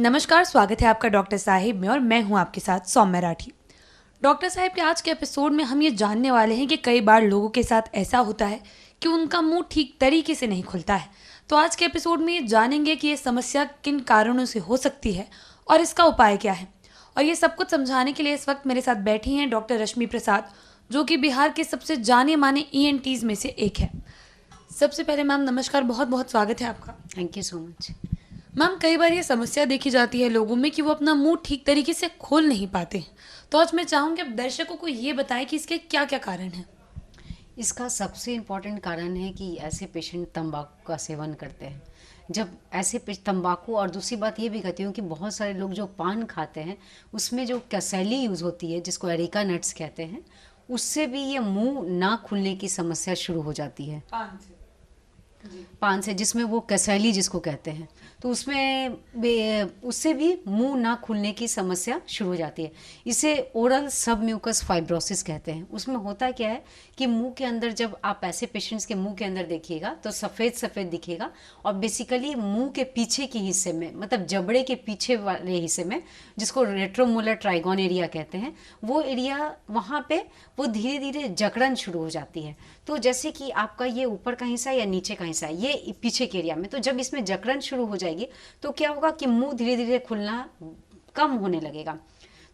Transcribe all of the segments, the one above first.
नमस्कार, स्वागत है आपका डॉक्टर साहिब में और मैं हूं आपके साथ सौम्या राठी। डॉक्टर साहिब के आज के एपिसोड में हम ये जानने वाले हैं कि कई बार लोगों के साथ ऐसा होता है कि उनका मुंह ठीक तरीके से नहीं खुलता है। तो आज के एपिसोड में ये जानेंगे कि ये समस्या किन कारणों से हो सकती है और इसका उपाय क्या है। और ये सब कुछ समझाने के लिए इस वक्त मेरे साथ बैठी हैं डॉक्टर रश्मि प्रसाद, जो कि बिहार के सबसे जाने माने ENTs में से एक है। सबसे पहले मैम नमस्कार, बहुत बहुत स्वागत है आपका। Thank you so much. Ma'am, कई बार ये समस्या देखी जाती है लोगों में कि वो अपना मुंह ठीक तरीके से खोल नहीं पाते हैं। तो आज मैं चाहूँगी आप दर्शकों को ये बताएं कि इसके क्या क्या कारण हैं। इसका सबसे इम्पॉर्टेंट कारण है कि ऐसे पेशेंट तंबाकू का सेवन करते हैं। जब ऐसे तंबाकू, और दूसरी बात ये भी कहती हूँ कि बहुत सारे लोग जो पान खाते हैं उसमें जो कसैली यूज़ होती है, जिसको एरिका नट्स कहते हैं, उससे भी ये मुंह ना खुलने की समस्या शुरू हो जाती है। पान से, जिसमें वो कसैली जिसको कहते हैं, तो उससे भी मुंह ना खुलने की समस्या शुरू हो जाती है। इसे ओरल सब म्यूकस फाइब्रोसिस कहते हैं। उसमें होता क्या है कि मुंह के अंदर, जब आप ऐसे पेशेंट्स के मुंह के अंदर देखिएगा तो सफ़ेद सफ़ेद दिखेगा, और बेसिकली मुंह के पीछे के हिस्से में, मतलब जबड़े के पीछे वाले हिस्से में, जिसको रेट्रोमोलर ट्राइगोन एरिया कहते हैं, वो एरिया, वहाँ पे वो धीरे धीरे जकड़न शुरू हो जाती है। तो जैसे कि आपका ये ऊपर का हिस्सा या नीचे का हिस्सा, ये पीछे के एरिया में, तो जब इसमें जकड़न शुरू हो जाएगी तो क्या होगा कि मुंह धीरे धीरे खुलना कम होने लगेगा।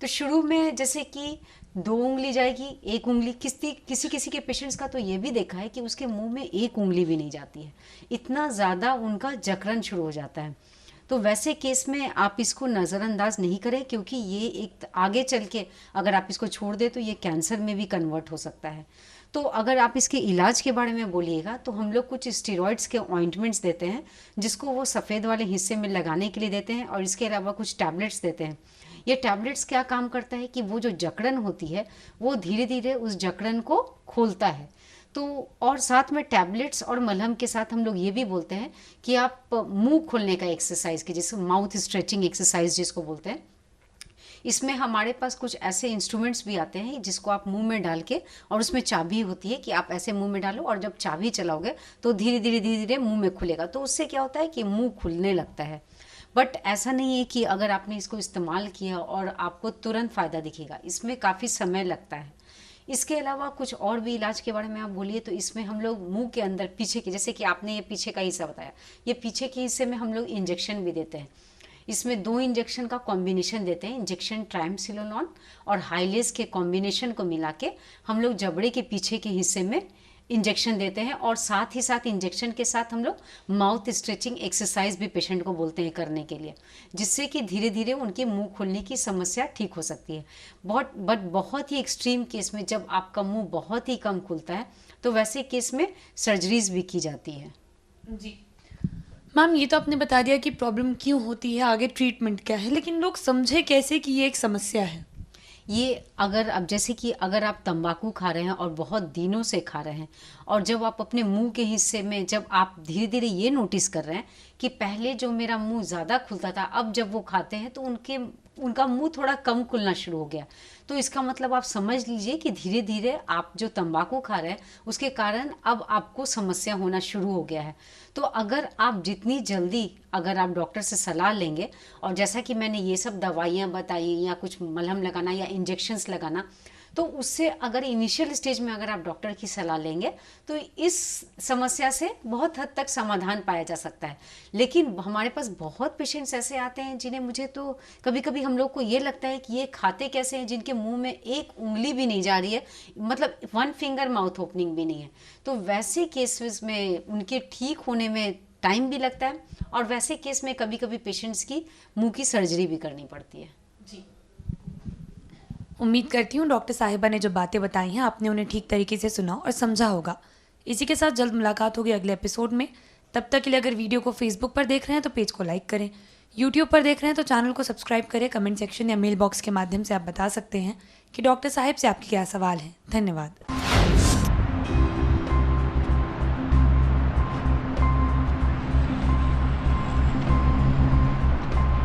तो शुरू में जैसे कि 2 उंगली जाएगी, 1 उंगली, किसी किसी के पेशेंट्स का तो ये भी देखा है कि उसके मुंह में 1 उंगली भी नहीं जाती है, इतना ज़्यादा उनका जकड़न शुरू हो जाता है। तो वैसे केस में आप इसको नज़रअंदाज नहीं करें, क्योंकि ये एक आगे चल के अगर आप इसको छोड़ दें तो ये कैंसर में भी कन्वर्ट हो सकता है। तो अगर आप इसके इलाज के बारे में बोलिएगा तो हम लोग कुछ स्टेरॉइड्स के ऑइंटमेंट्स देते हैं, जिसको वो सफ़ेद वाले हिस्से में लगाने के लिए देते हैं, और इसके अलावा कुछ टैबलेट्स देते हैं। ये टैबलेट्स क्या काम करता है कि वो जो जकड़न होती है वो धीरे धीरे उस जकड़न को खोलता है। तो और साथ में टैबलेट्स और मलहम के साथ हम लोग ये भी बोलते हैं कि आप मुंह खोलने का एक्सरसाइज कीजिए, जिसको माउथ स्ट्रेचिंग एक्सरसाइज जिसको बोलते हैं। इसमें हमारे पास कुछ ऐसे इंस्ट्रूमेंट्स भी आते हैं जिसको आप मुंह में डाल के, और उसमें चाबी होती है कि आप ऐसे मुंह में डालो, और जब चाबी चलाओगे तो धीरे धीरे मुंह में खुलेगा। तो उससे क्या होता है कि मुंह खुलने लगता है। बट ऐसा नहीं है कि अगर आपने इसको इस्तेमाल किया और आपको तुरंत फ़ायदा दिखेगा, इसमें काफ़ी समय लगता है। इसके अलावा कुछ और भी इलाज के बारे में आप बोलिए तो इसमें हम लोग मुंह के अंदर पीछे के, जैसे कि आपने ये पीछे का हिस्सा बताया, ये पीछे के हिस्से में हम लोग इंजेक्शन भी देते हैं। इसमें 2 इंजेक्शन का कॉम्बिनेशन देते हैं, इंजेक्शन ट्राइमसिलोलॉन और हाइलेस के कॉम्बिनेशन को मिला के हम लोग जबड़े के पीछे के हिस्से में इंजेक्शन देते हैं, और साथ ही साथ इंजेक्शन के साथ हम लोग माउथ स्ट्रेचिंग एक्सरसाइज भी पेशेंट को बोलते हैं करने के लिए, जिससे कि धीरे धीरे उनके मुंह खुलने की समस्या ठीक हो सकती है। बहुत ही एक्सट्रीम केस में, जब आपका मुंह बहुत ही कम खुलता है, तो वैसे केस में सर्जरीज भी की जाती है। जी मैम, ये तो आपने बता दिया कि प्रॉब्लम क्यों होती है, आगे ट्रीटमेंट क्या है, लेकिन लोग समझे कैसे कि ये एक समस्या है। ये अगर अब जैसे कि अगर आप तंबाकू खा रहे हैं और बहुत दिनों से खा रहे हैं, और जब आप अपने मुंह के हिस्से में, जब आप धीरे धीरे ये नोटिस कर रहे हैं कि पहले जो मेरा मुंह ज़्यादा खुलता था, अब जब वो खाते हैं तो उनका मुंह थोड़ा कम खुलना शुरू हो गया, तो इसका मतलब आप समझ लीजिए कि धीरे धीरे आप जो तंबाकू खा रहे हैं उसके कारण अब आपको समस्या होना शुरू हो गया है। तो अगर आप जितनी जल्दी, अगर आप डॉक्टर से सलाह लेंगे, और जैसा कि मैंने ये सब दवाइयाँ बताई या कुछ मलहम लगाना या इंजेक्शंस लगाना, तो उससे अगर इनिशियल स्टेज में अगर आप डॉक्टर की सलाह लेंगे तो इस समस्या से बहुत हद तक समाधान पाया जा सकता है। लेकिन हमारे पास बहुत पेशेंट्स ऐसे आते हैं जिन्हें, मुझे तो कभी कभी हम लोग को ये लगता है कि ये खाते कैसे हैं, जिनके मुंह में 1 उंगली भी नहीं जा रही है, मतलब 1 फिंगर माउथ ओपनिंग भी नहीं है। तो वैसे केसेस में उनके ठीक होने में टाइम भी लगता है, और वैसे केस में कभी कभी पेशेंट्स की मुंह की सर्जरी भी करनी पड़ती है। जी, उम्मीद करती हूँ डॉक्टर साहिबा ने जो बातें बताई हैं आपने उन्हें ठीक तरीके से सुना और समझा होगा। इसी के साथ जल्द मुलाकात होगी अगले एपिसोड में। तब तक के लिए अगर वीडियो को फेसबुक पर देख रहे हैं तो पेज को लाइक करें, यूट्यूब पर देख रहे हैं तो चैनल को सब्सक्राइब करें। कमेंट सेक्शन या मेल बॉक्स के माध्यम से आप बता सकते हैं कि डॉक्टर साहिब से आपके क्या सवाल हैं। धन्यवाद।